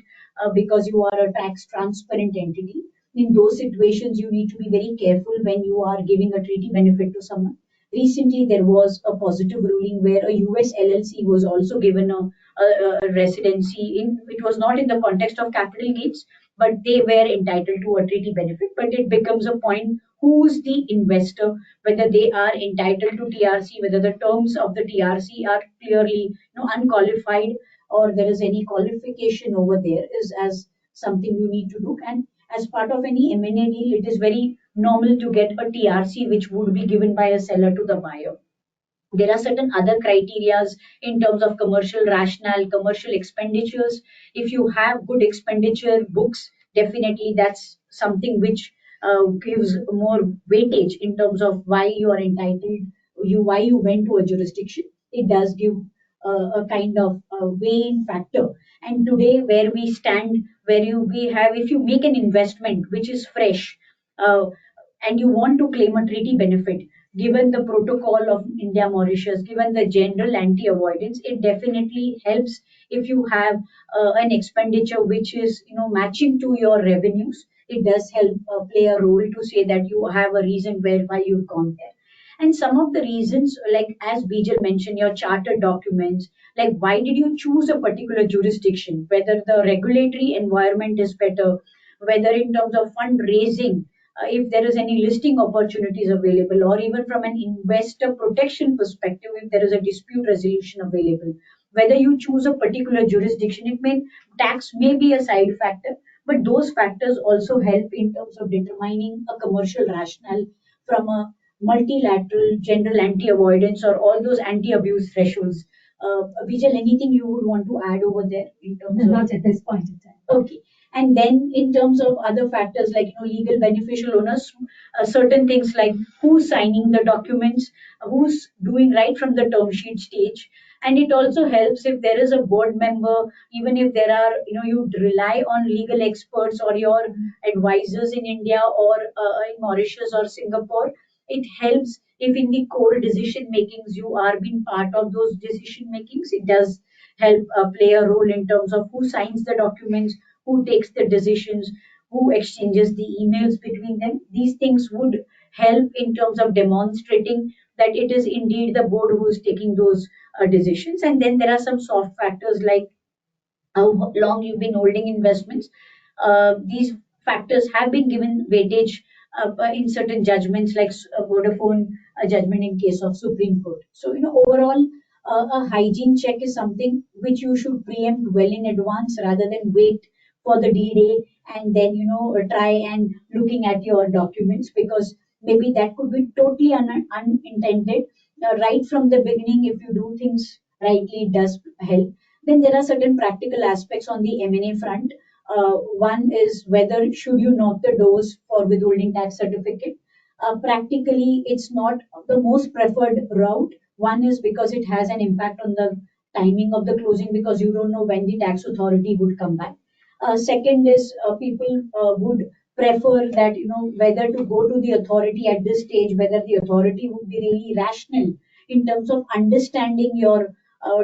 because you are a tax transparent entity. In those situations, you need to be very careful when you are giving a treaty benefit to someone. Recently, there was a positive ruling where a US LLC was also given a residency. It was not in the context of capital gains, but they were entitled to a treaty benefit. But it becomes a point who's the investor, whether they are entitled to TRC, whether the terms of the TRC are clearly unqualified, or there is any qualification over there, is as something you need to look. And as part of any M&A deal, it is very normal to get a TRC which would be given by a seller to the buyer. There are certain other criterias in terms of commercial rationale, commercial expenditures. If you have good expenditure books, definitely that's something which gives more weightage in terms of why you are entitled, why you went to a jurisdiction. It does give a kind of weighing factor. And today, where we stand, where we have, if you make an investment which is fresh, uh, and you want to claim a treaty benefit, given the protocol of India Mauritius, given the general anti avoidance, it definitely helps if you have an expenditure which is matching to your revenues. It does help play a role to say that you have a reason why you've gone there. And some of the reasons, like as Bijal mentioned, your charter documents, like why did you choose a particular jurisdiction, whether the regulatory environment is better, whether in terms of fundraising, if there is any listing opportunities available, or even from an investor protection perspective, if there is a dispute resolution available, whether you choose a particular jurisdiction, it may tax may be a side factor, but those factors also help in terms of determining a commercial rationale from a multilateral general anti-avoidance or all those anti-abuse thresholds. Vijay, anything you would want to add over there in terms of? Not at this point in time. Okay. And then in terms of other factors like legal beneficial owners, certain things like who's signing the documents, who's doing right from the term sheet stage. And it also helps if there is a board member, even if there are, you rely on legal experts or your advisors in India or in Mauritius or Singapore. It helps if in the core decision makings you are being part of those decision makings. It does help play a role in terms of who signs the documents, who takes the decisions, who exchanges the emails between them. These things would help in terms of demonstrating that it is indeed the board who is taking those decisions. And then there are some soft factors like how long you've been holding investments. These factors have been given weightage in certain judgments, like Vodafone judgment in case of Supreme Court. So, overall, a hygiene check is something which you should preempt well in advance rather than wait for the D-Day and then, try and looking at your documents, because maybe that could be totally unintended. Right from the beginning, if you do things rightly, it does help. Then there are certain practical aspects on the M&A front. One is whether should you knock the doors for withholding tax certificate. Practically, it's not the most preferred route. One is because it has an impact on the timing of the closing, because you don't know when the tax authority would come back. Second is people would prefer that whether to go to the authority at this stage, whether the authority would be really rational in terms of understanding your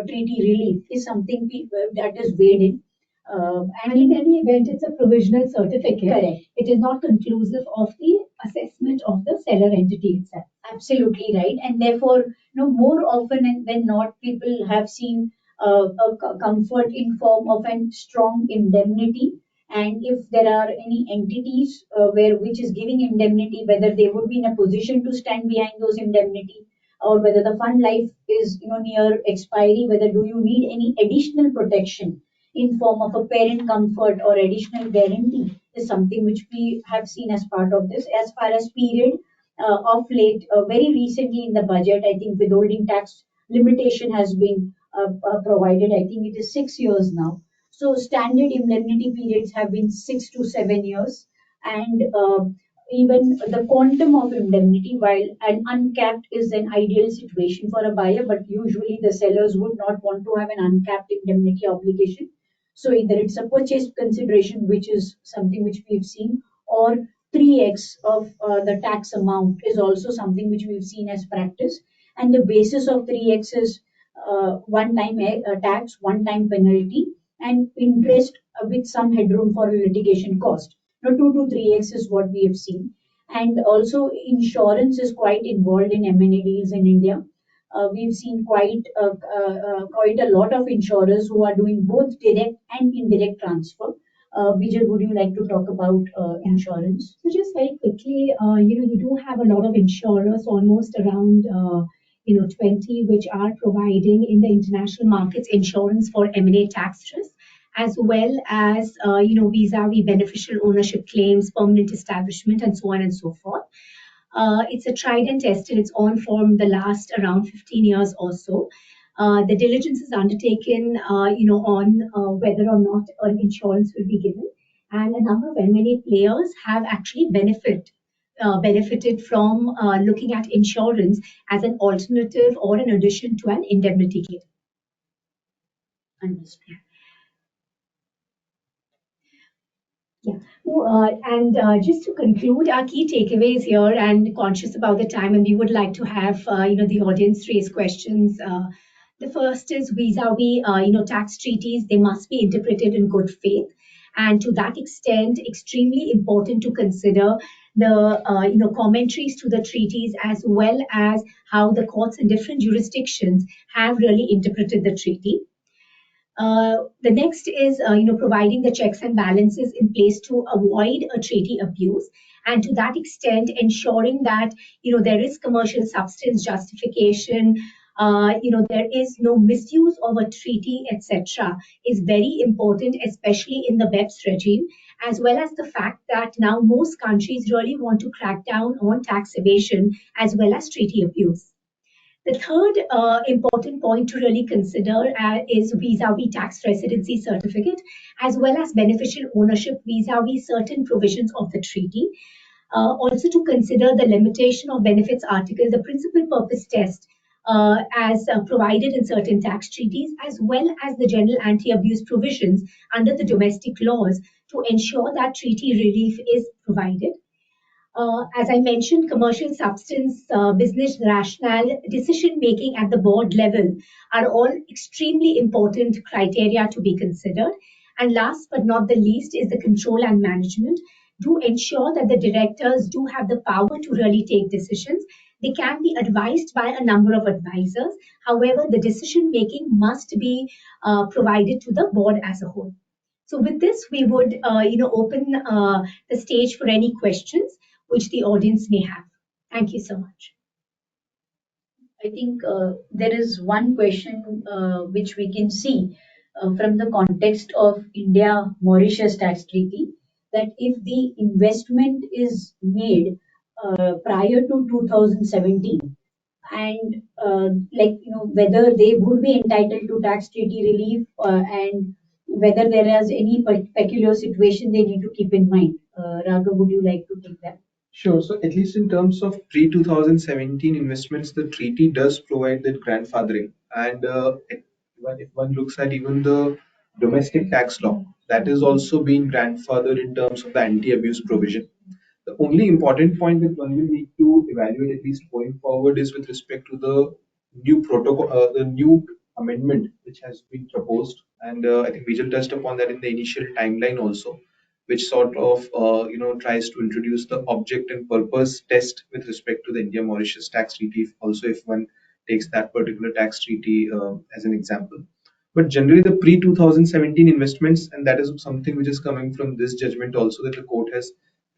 treaty relief is something that is weighed in. And And in any event, it's a provisional certificate. correct. It is not conclusive of the assessment of the seller entity itself. Absolutely right, and therefore, more often than not, people have seen comfort in form of a strong indemnity. And if there are any entities where which is giving indemnity, whether they would be in a position to stand behind those indemnity, or whether the fund life is near expiry, whether do you need any additional protection in form of a parent comfort or additional guarantee, is something which we have seen as part of this. As far as period, of late, very recently in the budget, I think withholding tax limitation has been provided. I think it is 6 years now. So standard indemnity periods have been 6 to 7 years, and even the quantum of indemnity, while an uncapped is an ideal situation for a buyer, but usually the sellers would not want to have an uncapped indemnity obligation. So either it's a purchase consideration, which is something which we've seen, or 3x of the tax amount is also something which we've seen as practice. And the basis of 3x is one-time tax, one-time penalty, and interest with some headroom for litigation cost. Now, 2 to 3x is what we have seen. And also, insurance is quite involved in M&A deals in India. We've seen quite a lot of insurers who are doing both direct and indirect transfer. Vijay, would you like to talk about insurance? So just very quickly, you do have a lot of insurers, almost around 20, which are providing in the international markets insurance for M&A tax risk, as well as vis-a-vis beneficial ownership claims, permanent establishment, and so on and so forth. It's a tried and tested. It's on for the last around 15 years or so. The diligence is undertaken, on whether or not an insurance will be given, and a number of M&A players have actually benefited from looking at insurance as an alternative or an addition to an indemnity claim. Understood. Yeah. And just to conclude, our key takeaways here, and conscious about the time, and we would like to have the audience raise questions. The first is vis-a-vis tax treaties. They must be interpreted in good faith, and to that extent, extremely important to consider the commentaries to the treaties, as well as how the courts in different jurisdictions have really interpreted the treaty. The next is, providing the checks and balances in place to avoid a treaty abuse, and to that extent, ensuring that there is commercial substance justification, there is no misuse of a treaty, etc., is very important, especially in the BEPS regime, as well as the fact that now most countries really want to crack down on tax evasion as well as treaty abuse. The third important point to really consider is vis-a-vis tax residency certificate, as well as beneficial ownership vis-a-vis certain provisions of the treaty. Also to consider the limitation of benefits article, the principal purpose test as provided in certain tax treaties, as well as the general anti-abuse provisions under the domestic laws to ensure that treaty relief is provided. As I mentioned, commercial substance, business rationale, decision making at the board level are all extremely important criteria to be considered. And last but not the least is the control and management. Do ensure that the directors do have the power to really take decisions. They can be advised by a number of advisors. However, the decision making must be provided to the board as a whole. So with this, we would open the stage for any questions which the audience may have. Thank you so much. I think there is one question which we can see from the context of India-Mauritius tax treaty, that if the investment is made prior to 2017, and whether they would be entitled to tax treaty relief, and whether there is any peculiar situation they need to keep in mind. Raghav, would you like to take that? Sure. So at least in terms of pre-2017 investments, the treaty does provide that grandfathering. And if one looks at even the domestic tax law, that is also being grandfathered in terms of the anti-abuse provision. The only important point that one will need to evaluate, at least going forward, is with respect to the new protocol, the new amendment which has been proposed, and I think Vijay touched upon that in the initial timeline also, which sort of tries to introduce the object and purpose test with respect to the India-Mauritius tax treaty. Also, if one takes that particular tax treaty as an example. But generally, the pre 2017 investments, and that is something which is coming from this judgment also, that the court has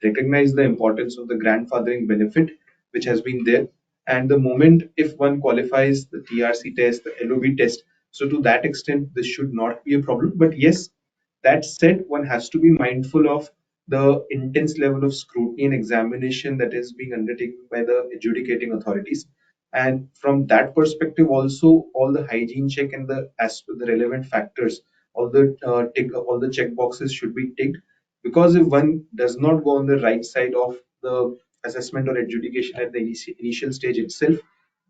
recognized the importance of the grandfathering benefit which has been there. And the moment if one qualifies the TRC test, the LOB test, so to that extent, this should not be a problem. But yes, that said, one has to be mindful of the intense level of scrutiny and examination that is being undertaken by the adjudicating authorities. And from that perspective, also all the hygiene check and the relevant factors, all the check boxes should be ticked, because if one does not go on the right side of the assessment or adjudication at the initial stage itself,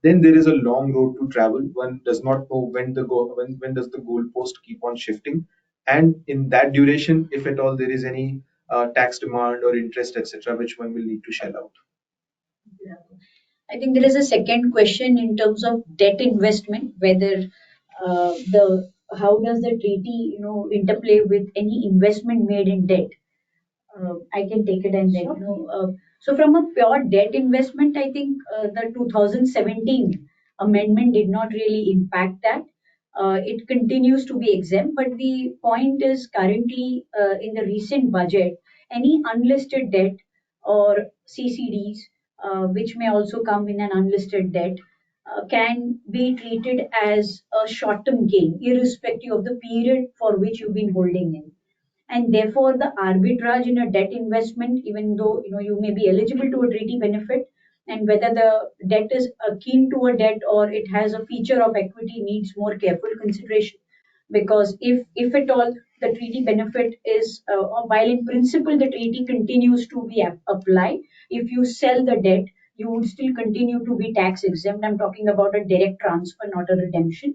then there is a long road to travel. One does not know when does the goal post keep on shifting, and in that duration, if at all there is any tax demand or interest, etc., which one will need to shell out. I think there is a second question in terms of debt investment, whether the how does the treaty interplay with any investment made in debt. I can take it and then so from a pure debt investment, I think the 2017 amendment did not really impact that. It continues to be exempt, but the point is currently in the recent budget, any unlisted debt or CCDs, which may also come in an unlisted debt, can be treated as a short-term gain, irrespective of the period for which you've been holding in, and therefore the arbitrage in a debt investment, even though you may be eligible to a treaty benefit, and whether the debt is akin to a debt or it has a feature of equity, needs more careful consideration. Because if at all the treaty benefit is while in principle the treaty continues to be applied, if you sell the debt, you would still continue to be tax exempt. I'm talking about a direct transfer, not a redemption.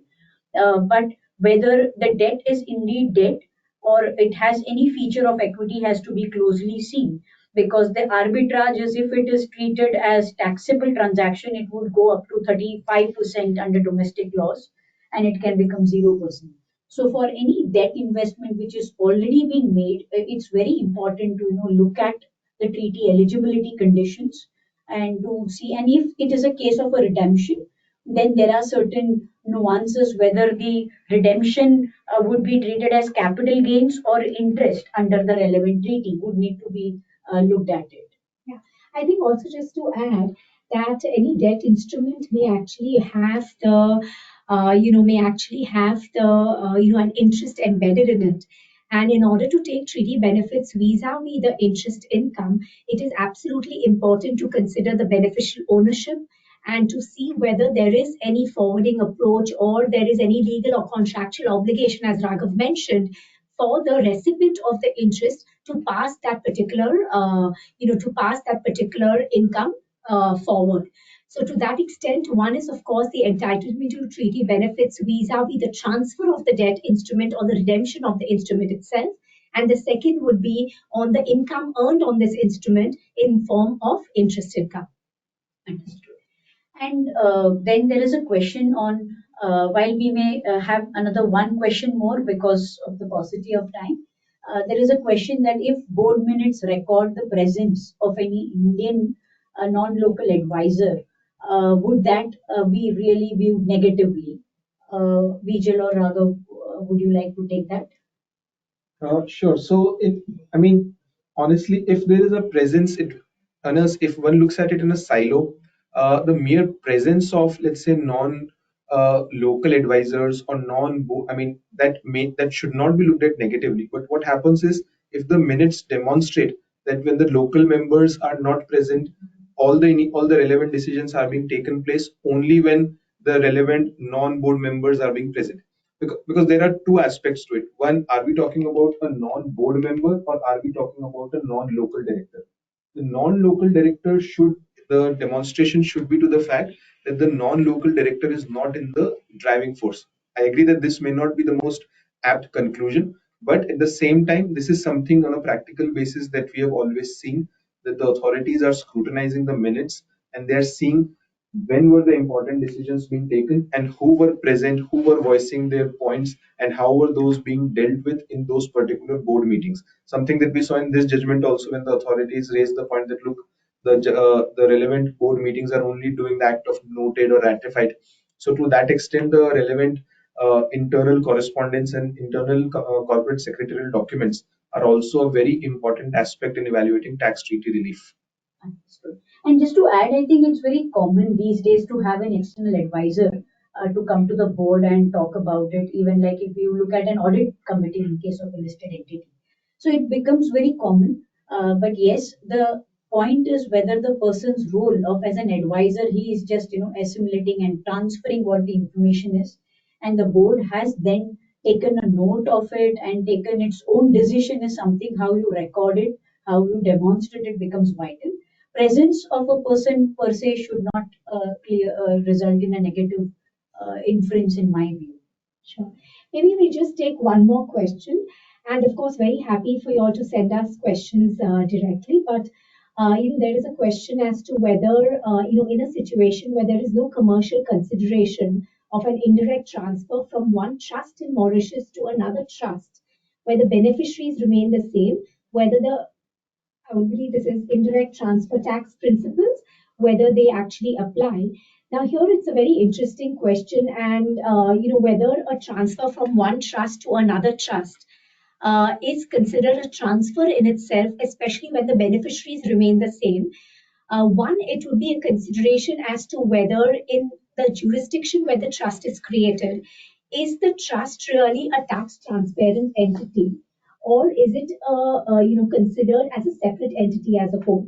But whether the debt is indeed debt or it has any feature of equity has to be closely seen, because the arbitrage is, if it is treated as taxable transaction, it would go up to 35% under domestic laws, and it can become 0%. So for any debt investment which is already being made, it's very important to look at the treaty eligibility conditions and to see, and if it is a case of a redemption, then there are certain nuances whether the redemption would be treated as capital gains or interest under the relevant treaty would need to be looked at it. Yeah, I think also just to add that any debt instrument may actually have an interest embedded in it. And in order to take treaty benefits vis-a-vis the interest income, it is absolutely important to consider the beneficial ownership and to see whether there is any forwarding approach or there is any legal or contractual obligation, as Raghav mentioned, for the recipient of the interest to pass that particular income forward. So to that extent, one is of course the entitlement to treaty benefits vis-a-vis the transfer of the debt instrument or the redemption of the instrument itself. And the second would be on the income earned on this instrument in form of interest income. Understood. And then there is a question on, while we may have another one question more because of the paucity of time, there is a question that if board minutes record the presence of any Indian non-local advisor, would that be really viewed negatively? Vijay or Raghav, would you like to take that? Sure. So, honestly, if there is a presence, unless if one looks at it in a silo, the mere presence of, let's say, local advisors or that should not be looked at negatively. But what happens is, if the minutes demonstrate that when the local members are not present, all the relevant decisions are being taken place only when the relevant non-board members are being present, because there are two aspects to it. One, are we talking about a non-board member or are we talking about a non-local director? The non-local director the demonstration should be to the fact that the non-local director is not in the driving force. I agree that this may not be the most apt conclusion, but at the same time, this is something on a practical basis that we have always seen, that the authorities are scrutinizing the minutes and they are seeing when were the important decisions being taken, and who were present, who were voicing their points, and how were those being dealt with in those particular board meetings. Something that we saw in this judgment also, when the authorities raised the point that look, the relevant board meetings are only doing the act of noted or ratified. So to that extent, the relevant internal correspondence and internal corporate secretarial documents are also a very important aspect in evaluating tax treaty relief. Understood. And just to add, I think it's very common these days to have an external advisor to come to the board and talk about it, even like if you look at an audit committee in case of a listed entity. So it becomes very common. But yes, the point is whether the person's role of as an advisor, he is just, assimilating and transferring what the information is. And the board has then taken a note of it and taken its own decision is something, how you record it, how you demonstrate it becomes vital. Presence of a person per se should not result in a negative inference in my view. Sure. Maybe we just take one more question. And of course, very happy for you all to send us questions directly. But there is a question as to whether, in a situation where there is no commercial consideration of an indirect transfer from one trust in Mauritius to another trust, where the beneficiaries remain the same, whether the I would believe this is indirect transfer tax principles, whether they actually apply. Now, here it's a very interesting question, and whether a transfer from one trust to another trust is considered a transfer in itself, especially when the beneficiaries remain the same. One, it would be a consideration as to whether in the jurisdiction where the trust is created, is the trust really a tax transparent entity, or is it considered as a separate entity as a whole?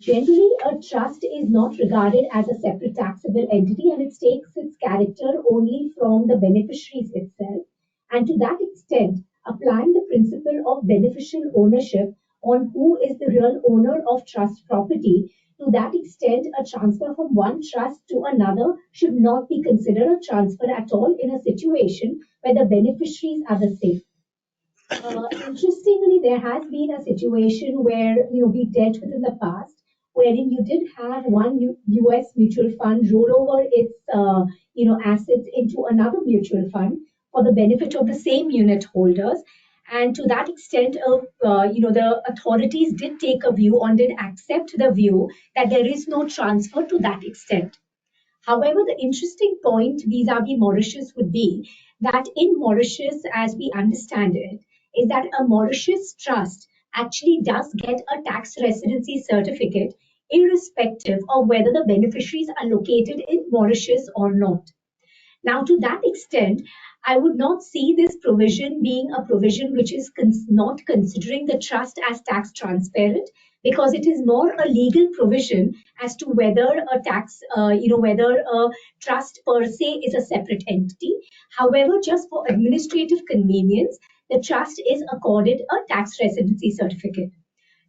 Generally, a trust is not regarded as a separate taxable entity, and it takes its character only from the beneficiaries itself. And to that extent, applying the principle of beneficial ownership on who is the real owner of trust property, to that extent, a transfer from one trust to another should not be considered a transfer at all in a situation where the beneficiaries are the same. Interestingly, there has been a situation where we dealt with in the past, wherein you did have one U.S. mutual fund roll over its assets into another mutual fund for the benefit of the same unit holders, and to that extent, the authorities did take a view or did accept the view that there is no transfer to that extent. However, the interesting point vis-a-vis Mauritius would be that in Mauritius, as we understand it, is that a Mauritius trust actually does get a tax residency certificate irrespective of whether the beneficiaries are located in Mauritius or not. Now, to that extent, I would not see this provision being a provision which is not considering the trust as tax transparent, because it is more a legal provision as to whether a whether a trust per se is a separate entity. However, just for administrative convenience, the trust is accorded a tax residency certificate.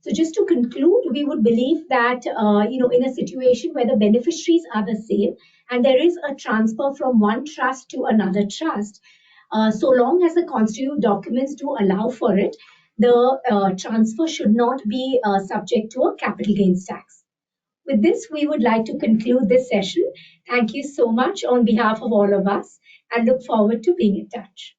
So just to conclude, we would believe that, in a situation where the beneficiaries are the same and there is a transfer from one trust to another trust, so long as the constitutive documents do allow for it, the transfer should not be subject to a capital gains tax. With this, we would like to conclude this session. Thank you so much on behalf of all of us and look forward to being in touch.